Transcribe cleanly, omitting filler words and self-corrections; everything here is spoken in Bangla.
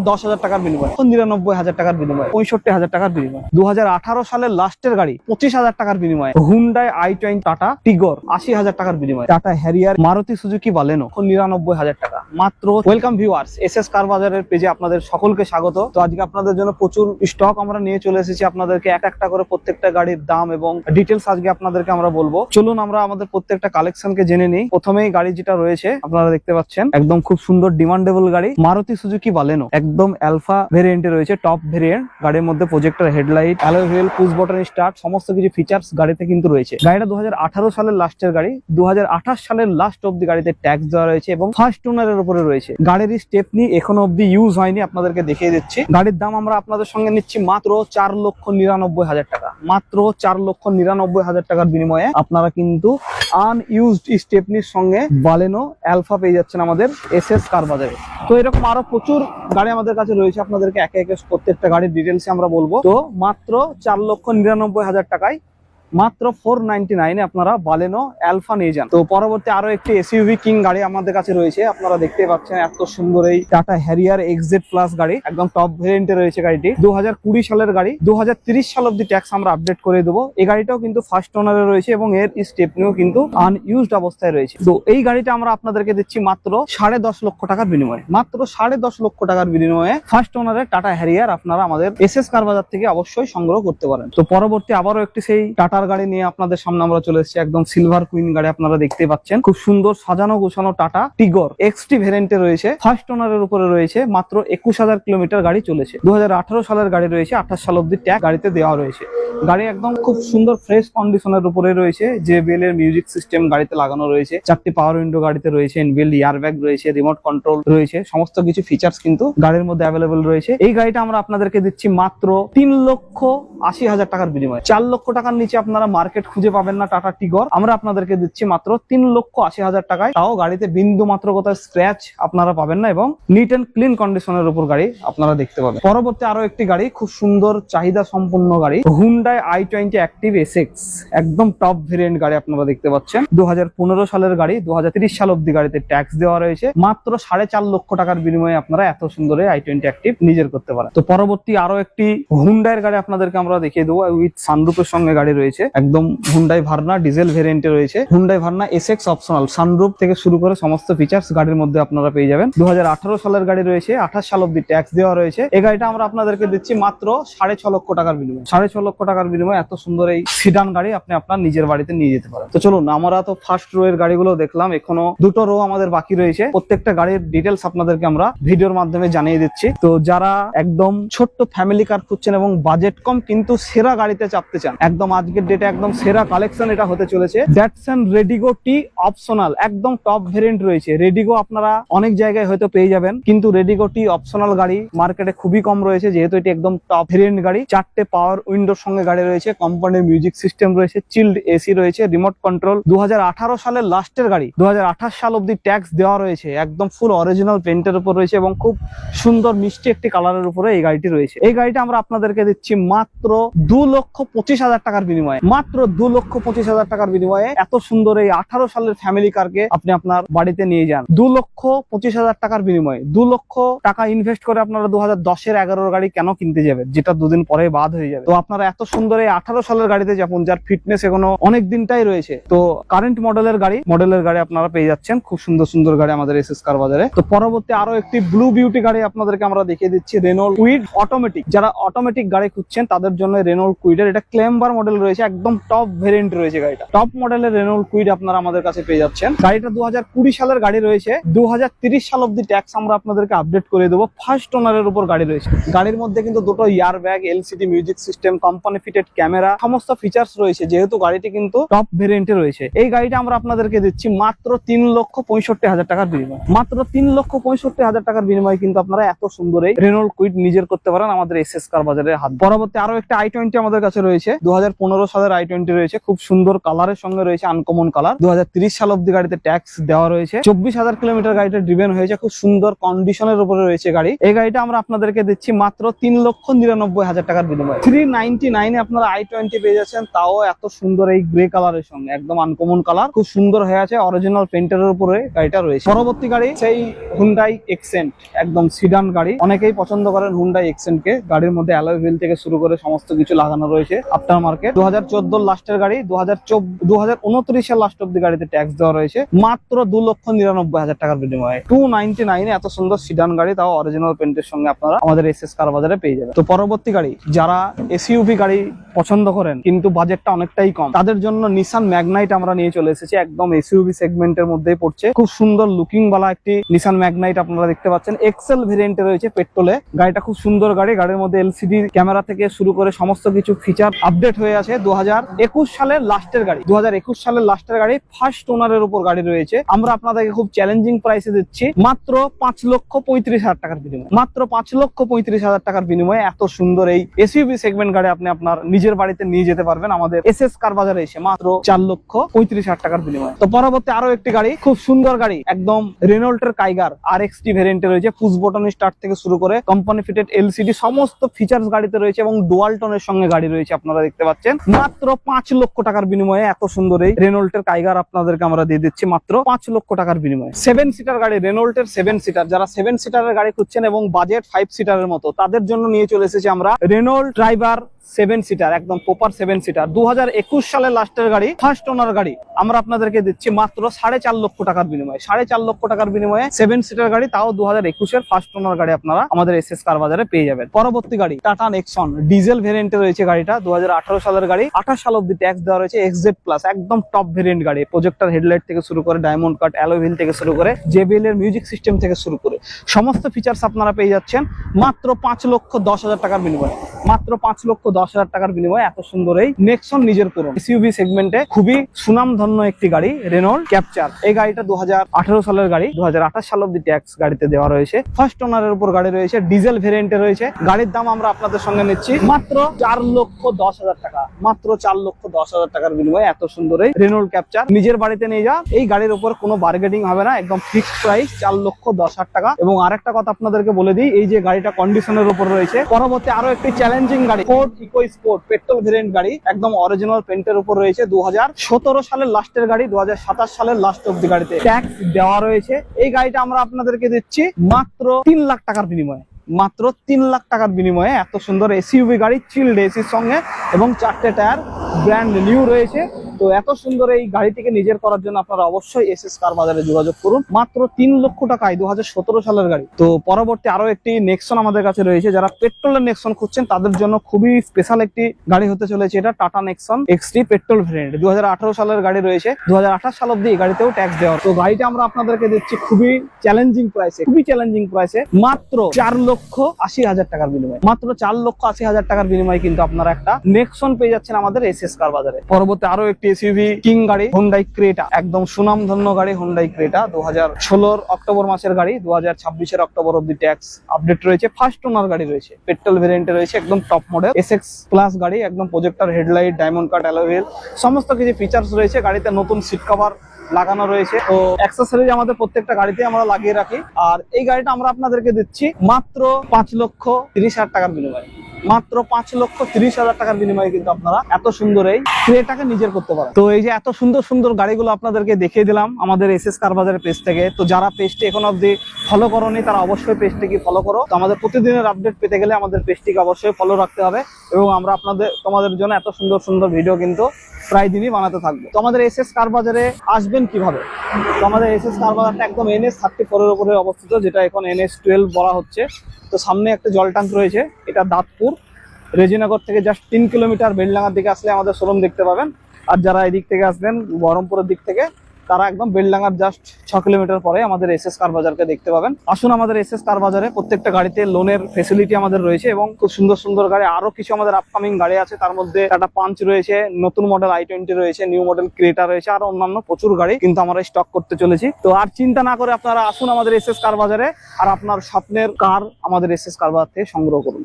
10,000 টাকার বিনিময়ে, 99,000 টাকার বিনিময়ে, 65,000 টাকার বিনিময়ে। 2018 সালের লাস্টের গাড়ি 25,000 টাকার বিনিময়ে, হুন্ডাই i20, টাটা টিগর 80,000 টাকার বিনিময়ে, টাটা হ্যারিয়ার, মারুতি সুজুকি বালেনো 99,000 টাকা মাত্র। ওয়েলকাম ভিউয়ার্স, এসএস কার বাজারের পেজে আপনাদের সকলকে স্বাগত। তো আজকে আপনাদের জন্য প্রচুর স্টক আমরা নিয়ে চলে এসেছি, আপনাদেরকে এক একটা করে প্রত্যেকটা গাড়ির দাম এবং ডিটেলস আজকে আপনাদেরকে আমরা বলবো। চলুন আমরা আমাদের প্রত্যেকটা কালেকশনকে জেনে নিই। প্রথমেই গাড়ি যেটা রয়েছে আপনারা দেখতে পাচ্ছেন, একদম খুব সুন্দর ডিমান্ডেবল গাড়ি, মারুতি সুজুকি বালেনো, একদম অ্যালফা ভেরিয়েন্টে রয়েছে, টপ ভেরিয়েন্ট। গাড়ির মধ্যে projector headlight, alloy wheel, push button start, সমস্ত কিছু ফিচার্স গাড়িতে কিন্তু রয়েছে। গাড়িটা 2018 সালের লাস্টের গাড়ি, 2028 সালের লাস্ট অব্দি গাড়িতে ট্যাক্স দেওয়া রয়েছে এবং ফার্স্ট ওনারের উপরে রয়েছে। গাড়ির স্টেপনি এখনো অব্দি ইউজ হয়নি, আপনাদেরকে দেখিয়ে দিচ্ছি। গাড়ির দাম আমরা আপনাদের সঙ্গে নিচ্ছি মাত্র 4,99,000 টাকা, মাত্র 4,99,000 টাকার বিনিময়ে আপনারা কিন্তু আনইউজড স্টেপনির সঙ্গে বালেনো অ্যালফা পেয়ে যাচ্ছেন আমাদের এসএস কার বাজারে। তো এরকম আরো প্রচুর গাড়ি আমাদের কাছে রয়েছে, আপনাদেরকে একে একে প্রত্যেকটা গাড়ির ডিটেলস আমরা বলবো। তো মাত্র 4,99,000 টাকায় মাত্র 499 আপনারা বালেনো অ্যালফা নিয়ে যান। তো পরবর্তী আরো একটি এসইউভি কিং গাড়ি আমাদের কাছে রয়েছে, আপনারা দেখতে পাচ্ছেন এত সুন্দর এই টাটা হ্যারিয়ার এক্সজেড প্লাস গাড়ি, একদম টপ ভেরিয়েন্টে রয়েছে গাড়িটি। 2020 সালের গাড়ি, 2030 সাল অব্দি ট্যাক্স আমরা আপডেট করে দেবো। এই গাড়িটাও কিন্তু ফার্স্ট ওনারে রয়েছে এবং এর স্টেপনিও কিন্তু আনইউজড অবস্থায় রয়েছে। তো এই গাড়িটা আমরা আপনাদেরকে দিচ্ছি মাত্র 10.5 লক্ষ টাকার বিনিময়ে, মাত্র 10.5 লক্ষ টাকার বিনিময়ে ফার্স্ট ওনারের টাটা হ্যারিয়ার আপনারা আমাদের এসএস কার বাজার থেকে অবশ্যই সংগ্রহ করতে পারেন। তো পরবর্তী আবারও একটি সেই টাটা গাড়ি নিয়ে আপনাদের সামনে আমরা চলে এসেছি, একদম সিলভার কুইন গাড়ি আপনারা দেখতে পাচ্ছেন, খুব সুন্দর সাজানো গোছানো টাটা টিগর এক্সটি ভেরিয়েন্টে রয়েছে, ফার্স্ট ওনারের উপরে রয়েছে, মাত্র 21,000 কিলোমিটার গাড়ি চলেছে। 2018 সালের গাড়ি রয়েছে, 28 সাল অব্দি ট্যাক্স গাড়িতে দেওয়া রয়েছে। গাড়ি একদম খুব সুন্দর ফ্রেশ কন্ডিশনের উপরে রয়েছে, JBL এর মিউজিক সিস্টেম গাড়িতে লাগানো রয়েছে, 4টি পাওয়ার উইন্ডো গাড়িতে রয়েছে, ইনবিল্ট এয়ারব্যাগ রয়েছে, রিমোট কন্ট্রোল রয়েছে, সমস্ত কিছু ফিচার্স কিন্তু গাড়ির মধ্যে অ্যাভেলেবল রয়েছে। এই গাড়িটা আমরা আপনাদেরকে দিচ্ছি মাত্র 3,80,000 টাকার বিনিময়ে। 4 লক্ষ টাকার নিচে আপনারা মার্কেট খুঁজে পাবেন না টাটা টিগর, আমরা আপনাদেরকে দিচ্ছি মাত্র 3,80,000 টাকায়। তাও গাড়িতে বিন্দু মাত্র কোথাও স্ক্র্যাচ আপনারা পাবেন না এবং নিট এন্ড ক্লিন কন্ডিশনের উপর গাড়ি আপনারা দেখতে পাবেন। পরবর্তী আরো একটি গাড়ি, খুব সুন্দর চাহিদা সম্পন্ন গাড়ি, হুন্ডাই i20 অ্যাক্টিভ এসএক্স, একদম টপ ভেরিয়েন্ট গাড়ি আপনারা দেখতে পাচ্ছেন। 2015 সালের গাড়ি, 2030 সাল অব্দি গাড়িতে ট্যাক্স দেওয়া রয়েছে। মাত্র 4.5 লক্ষ টাকার বিনিময়ে আপনারা এত সুন্দর i20 অ্যাক্টিভ নিজের করতে পারেন। তো পরবর্তী আরো একটি হুন্ডাইয়ের গাড়ি আপনাদেরকে আমরা দেখিয়ে দেবো, উইথ সানরুফের সঙ্গে গাড়ি রয়েছে, একদম হুন্ডাই ভার্না ডিজেল ভেরিয়েন্টে রয়েছে, Hyundai Verna Essex optional, sunroof থেকে শুরু করে সমস্ত ফিচার্স গাড়ির মধ্যে আপনারা পেয়ে যাবেন। 2018 সালের গাড়ি রয়েছে, 28 সাল অব্দি ট্যাক্স দেওয়া রয়েছে। এই গাড়িটা আমরা আপনাদেরকে দিচ্ছি মাত্র 6.5 লক্ষ টাকার বিনিময়ে, 6.5 লক্ষ টাকার বিনিময়ে এত সুন্দর এই সিডান গাড়ি আপনি আপনার নিজের বাড়িতে নিয়ে যেতে পারেন। তো চলুন, আমরা তো ফার্স্ট রো এর গাড়িগুলো দেখলাম, এখনো দুটো রো আমাদের বাকি রয়েছে। প্রত্যেকটা গাড়ির ডিটেলস আপনাদেরকে আমরা ভিডিওর মাধ্যমে জানিয়ে দিচ্ছি। তো যারা একদম ছোট্ট ফ্যামিলি কার খুঁজছেন এবং বাজেট কম কিন্তু সেরা গাড়িতে চাপতে চান, একদম আজকের ডেটে একদম সেরা কালেকশন এটা হতে চলেছে। ড্যাটসন রেডিগো টি অপশনাল, একদম টপ ভেরিয়েন্ট রয়েছে। রেডিগো আপনারা অনেক জায়গায় হয়তো পেয়ে যাবেন, কিন্তু রেডিগো টি অপশনাল গাড়ি মার্কেটে খুবই কম রয়েছে, যেহেতু এটি একদম টপ ভেরিয়েন্ট গাড়ি। 4টে পাওয়ার উইন্ডোর সঙ্গে গাড়ি রয়েছে, কোম্পানির মিউজিক সিস্টেম রয়েছে, চিল্ড এসি রয়েছে, রিমোট কন্ট্রোল। 2018 সালের লাস্টের গাড়ি, 2028 সাল অব্দি ট্যাক্স দেওয়া রয়েছে, একদম ফুল অরিজিনাল পেন্টের উপর রয়েছে এবং খুব সুন্দর মিষ্টি একটি কালারের উপরে এই গাড়িটি রয়েছে। এই গাড়িটা আমরা আপনাদেরকে দিচ্ছি মাত্র 2,25,000 টাকার বিনিময়ে, মাত্র 2,25,000 টাকার বিনিময়ে এত সুন্দর এই 18 সালের ফ্যামিলি কারকে আপনি আপনার বাড়িতে নিয়ে যান। 2,25,000 টাকার বিনিময়ে 2 লক্ষ টাকা ইনভেস্ট করে আপনারা 2010-এর 11 গাড়ি কেন কিনতে যাবেন, যেটা দুদিন পরে বাদ হয়ে যাবে। তো আপনারা এত সুন্দর এই 18 সালের গাড়িতে যাবেন, যার ফিটনেস এখনো অনেক দিনটাই রয়েছে। তো কারেন্ট মডেলের গাড়ি আপনারা পেয়ে যাচ্ছেন, খুব সুন্দর সুন্দর গাড়ি আমাদের এসএস কার বাজারে। তো পরবর্তী আরো একটি ব্লু বিউটি গাড়ি আপনাদেরকে আমরা দেখিয়ে দিচ্ছি, রেনল্ড কুইড অটোমেটিক। যারা অটোমেটিক গাড়ি খুঁজছেন তাদের জন্য রেনল্ড কুইডের এটা ক্লেম্বার মডেল রয়েছে, একদম টপ ভেরিয়েন্ট রয়েছে গাড়িটা। টপ মডেলের রেনল্ড কুইড আপনারা আমাদের কাছে পেয়ে যাচ্ছেন। গাড়িটা 2020 সালের গাড়ি রয়েছে, 2030 সাল অব্দি ট্যাক্স আমরা আপনাদেরকে আপডেট করে দেবো। ফার্স্ট ওনারের উপর গাড়ি রয়েছে। গাড়ির মধ্যে কিন্তু দুটো airbag, LCD music system, company fitted camera, সমস্ত ফিচার্স রয়েছে, যেহেতু গাড়িটি কিন্তু টপ ভেরিয়েন্টে রয়েছে। এই গাড়িটা আমরা আপনাদেরকে দিচ্ছি মাত্র 3,65,000 টাকার বিনিময়ে, মাত্র 3,65,000 টাকার বিনিময়ে কিন্তু আপনারা এত সুন্দর এই রেনল্ড কুইড নিজের করতে পারেন আমাদের এসএস কার বাজারের হাত। পরবর্তী আরো একটা i20 আমাদের কাছে রয়েছে, 2015 সালের i20 রয়েছে, খুব সুন্দর কালারের সঙ্গে রয়েছে, আনকমন কালার। 2030 সাল অব্দি গাড়িতে ট্যাক্স দেওয়া রয়েছে। 24,000 কিলোমিটার গাড়িটা ড্রিভেন হয়েছে, খুব সুন্দর কন্ডিশনের উপরে রয়েছে গাড়ি। এই গাড়িটা আমরা আপনাদেরকে দিচ্ছি মাত্র 3,99,000 টাকার বিনিময়ে। 399 এ আপনারা i20 পেয়ে যাচ্ছেন, তাও এত সুন্দর এই গ্রে কালারের সঙ্গে, একদম আনকমন কালার, খুব সুন্দর হয়ে আছে, অরিজিনাল পেন্টের উপরে গাড়িটা রয়েছে। পরবর্তী গাড়ি সেই হুন্ডাই এক্সেন্ট, একদম সিডান গাড়ি। অনেকেই পছন্দ করেন হুন্ডাই এক্সেন্ট কে। গাড়ির মধ্যে অ্যালয় হুইল থেকে শুরু করে সমস্ত কিছু লাগানো রয়েছে, আফটার মার্কেট। 2014 লাস্টের গাড়ি, 2029 এর লাস্ট অব্দি গাড়িতে ট্যাক্স দেওয়া রয়েছে, মাত্র 2,99,000 টাকার বিনিময়ে। 299 এত সুন্দর সিডান গাড়ি, তাও অরিজিনাল পেন্টের সঙ্গে আপনারা আমাদের এসএস কার বাজারে পেয়ে যাবেন। তো পরবর্তী গাড়ি, যারা এসইউভি গাড়ি পছন্দ করেন কিন্তু বাজেটটা অনেকটাই কম, তাদের জন্য নিসান ম্যাগনাইট আমরা নিয়ে চলে এসেছি। একদম এসইউভি সেগমেন্টের মধ্যেই পড়ছে, খুব সুন্দর লুকিং বালা একটি নিসান ম্যাগনাইট আপনারা দেখতে পাচ্ছেন। এক্সেল ভেরিয়েন্টে রয়েছে, পেট্রোলে। গাড়িটা খুব সুন্দর গাড়ি, গাড়ির মধ্যে এলসিডি ক্যামেরা থেকে শুরু করে সমস্ত কিছু ফিচার আপডেট হয়ে আছে। 2021 সালের লাস্টের গাড়ি, 2021 সালের লাস্টের গাড়ি, ফার্স্ট ওনারের উপর গাড়ি রয়েছে। আমরা আপনাদেরকে খুব চ্যালেঞ্জিং প্রাইসে দিচ্ছি মাত্র 5,35,000 টাকার বিনিময়ে। মাত্র 5,35,000 টাকার বিনিময়ে এত সুন্দর এই এসইউভি সেগমেন্ট গাড়ি আপনি আপনার নিজের বাড়িতে নিয়ে যেতে পারবেন আমাদের এসএস কার বাজারে এসে, মাত্র 4,35,000 টাকার বিনিময়ে। তো পরবর্তী আরো একটি গাড়ি, খুব সুন্দর গাড়ি, একদম রেনল্টের কাইগার RXT ভেরিয়েন্টে রয়েছে। পুশ বটন স্টার্ট থেকে শুরু করে কোম্পানি ফিটেড এলসিডি সমস্ত ফিচার্স গাড়িতে রয়েছে এবং ডুয়াল টোনের সঙ্গে গাড়ি রয়েছে, আপনারা দেখতে পাচ্ছেন। মাত্র 5 লক্ষ টাকার বিনিময়ে এত সুন্দর এই রেনল্টের কাইগার আপনাদেরকে আমরা দিয়ে দিচ্ছি মাত্র 5 লক্ষ টাকার বিনিময়ে। 7 সিটার গাড়ি, রেনল্টের 7 সিটার। যারা 7 সিটারের গাড়ি খুঁজছেন এবং বাজেট 5 সিটারের মতো, তাদের জন্য নিয়ে চলে এসেছি আমরা রেনল্ট ড্রাইভার 7 সিটার, একদম প্রপার 7 সিটার। 2021 সালের লাস্টের গাড়ি, ফার্স্ট ওনার গাড়ি। আমরা আপনাদেরকে দিচ্ছি মাত্র 4.5 লক্ষ টাকার বিনিময়ে। 4.5 লক্ষ টাকার বিনিময়ে 7 সিটার গাড়ি, তাও 2021 এর ফার্স্ট ওনার গাড়ি আপনারা আমাদের এসএস কার বাজারে পেয়ে যাবেন। পরবর্তী গাড়ি টাটা নেক্সন, ডিজেল ভেরিয়েন্টে রয়েছে গাড়িটা। 2018 সালের গাড়ি, 28 সাল অব্দি ট্যাক্স দেওয়া রয়েছে। XZ প্লাস, একদম টপ ভেরিয়েন্ট গাড়ি। প্রজেক্টর হেডলাইট থেকে শুরু করে, ডায়মন্ড কাট অ্যালয় হুইল থেকে শুরু করে, JBL এর মিউজিক সিস্টেম থেকে শুরু করে সমস্ত ফিচার্স আপনারা পেয়ে যাচ্ছেন মাত্র 5,10,000 টাকার বিনিময়ে। মাত্র 5,10,000 টাকার বিনিময়ে এত সুন্দর এই নেক্সন নিজের করুন। এসইউভি সেগমেন্টে খুবই সুনামধন্য একটি গাড়ি, রেনল্ট ক্যাপচার। এই গাড়িটা 2018 সালের গাড়ি, 2028 সাল অব্দি ট্যাক্স গাড়িতে দেওয়া রয়েছে। ফার্স্ট ওনারের উপর গাড়ি রয়েছে, ডিজেল ভেরিয়েন্টে রয়েছে। গাড়ির দাম আমরা আপনাদের সঙ্গে নিচ্ছি মাত্র 4,10,000 টাকা। মাত্র 4,10,000 টাকার বিনিময়ে এত সুন্দর এই রেনল্ট ক্যাপচার নিজের বাড়িতে নিয়ে যা। এই গাড়ির উপর কোনো বার্গেনিং হবে না, একদম ফিক্সড প্রাইস 4,10,000 টাকা। এবং আরেকটা কথা আপনাদেরকে বলে দিই, এই যে গাড়িটা কন্ডিশনের উপর রয়েছে। পরবর্তী আরো একটি চ্যালেঞ্জিং গাড়ি, Ford EcoSport, petrol variant গাড়ি, একদম অরিজিনাল পেন্টের উপর রয়েছে। 2017 সালের লাস্টের গাড়ি, 2027 সালের লাস্ট অব্দি গাড়িতে ট্যাক্স দেওয়া রয়েছে। এই গাড়িটা আমরা আপনাদেরকে দিচ্ছি মাত্র 3 লাখ টাকার বিনিময়ে। মাত্র 3 লাখ টাকার বিনিময়ে এত সুন্দর এসইউভি গাড়ি, চিল্ড এসির সঙ্গে, এবং 4টে টায়ার ব্র্যান্ড নিউ রয়েছে। তো এত সুন্দর এই গাড়িটিকে নিজের করার জন্য আপনারা অবশ্যই এসএস কার বাজারে যোগাযোগ করুন। মাত্র 3 লক্ষ টাকায় 2017 সালের গাড়ি। তো পরবর্তী আরো একটি নেক্সন আমাদের কাছে রয়েছে। যারা পেট্রোলের নেক্সন খুঁজছেন তাদের জন্য খুবই স্পেশাল একটি গাড়ি হতে চলেছে এটা, tata Nexon XT petrol variant. 2018 সালের গাড়ি রয়েছে, 2028 সাল অব্দি এই গাড়িতেও ট্যাক্স দেওয়া। তো গাড়িটা আমরা আপনাদেরকে দিচ্ছি খুবই চ্যালেঞ্জিং প্রাইসে, মাত্র 4,80,000 টাকার বিনিময়ে। মাত্র 4,80,000 টাকার বিনিময়ে কিন্তু আপনারা একটা নেক্সন পেয়ে যাচ্ছেন আমাদের এসএস কার বাজারে। পরবর্তী আরো একটি এসইউভি কিং গাড়ি, হুন্ডাই ক্রেটা, একদম সুনামধন্য গাড়ি হুন্ডাই ক্রেটা। 2016 অক্টোবর মাসের গাড়ি, 2026 অক্টোবর অব্দি ট্যাক্স আপডেট রয়েছে। ফার্স্ট ওনার গাড়ি রয়েছে, পেট্রোল ভেরিয়েন্টে রয়েছে, একদম টপ মডেল SX প্লাস গাড়ি, একদম projector headlight, diamond cut alloy wheel সমস্ত কিছু ফিচার্স রয়েছে। গাড়িতে নতুন সিট কভার লাগানো রয়েছে। তো অ্যাক্সেসরিজ আমাদের প্রত্যেকটা গাড়িতে আমরা লাগিয়ে রাখি। আর এই গাড়িটা আমরা আপনাদেরকে দিচ্ছি মাত্র 5,30,000 টাকার বিনিময়ে। মাত্র 5,30,000 টাকার বিনিময়ে কিন্তু আপনারা এত সুন্দর এই ক্রেটাকে নিজের করতে পারেন। তো এই যে এত সুন্দর সুন্দর গাড়িগুলো আপনাদেরকে দেখিয়ে দিলাম আমাদের এসএস কার বাজারের পেজ থেকে। তো যারা পেজটি এখন অব্দি ফলো করোনি তারা অবশ্যই পেজটিকে ফলো করো। তো আমাদের প্রতিদিনের আপডেট পেতে গেলে আমাদের পেজটিকে অবশ্যই ফলো রাখতে হবে, এবং আমরা তোমাদের জন্য এত সুন্দর সুন্দর ভিডিও কিন্তু প্রায় দিনই বানাতে থাকবো। তো আমাদের এসএস কার বাজারে আসবেন কিভাবে? তো আমাদের এসএস কার বাজারটা একদম NS34 এর উপরে অবস্থিত, যেটা এখন NS12 বলা হচ্ছে। তো সামনে একটা জল ট্যাঙ্ক রয়েছে, এটা দাঁতপুর রেজিনগর থেকে জাস্ট 3 কিলোমিটার বেলডাঙ্গার দিকে আসলে আমাদের শোরুম দেখতে পাবেন। আর যারা এদিক থেকে আসবেন বহরমপুরের দিক থেকে, তারা একদম বেলডাঙ্গার জাস্ট 6 কিলোমিটার পরে আমাদের এসএস কার বাজারকে দেখতে পাবেন। আসুন আমাদের এসএস কার বাজারে। প্রত্যেকটা গাড়িতে লোনের ফেসিলিটি আমাদের রয়েছে, এবং খুব সুন্দর সুন্দর গাড়ি, আরো কিছু আমাদের আপকামিং গাড়ি আছে। তার মধ্যে টাটা পাঞ্চ রয়েছে, নতুন মডেল i20 রয়েছে, নিউ মডেল ক্রেটা রয়েছে, আর অন্যান্য প্রচুর গাড়ি কিন্তু আমরা স্টক করতে চলেছি। তো আর চিন্তা না করে আপনারা আসুন আমাদের এসএস কার বাজারে, আর আপনার স্বপ্নের কার আমাদের এসএস কার বাজার থেকে সংগ্রহ করুন।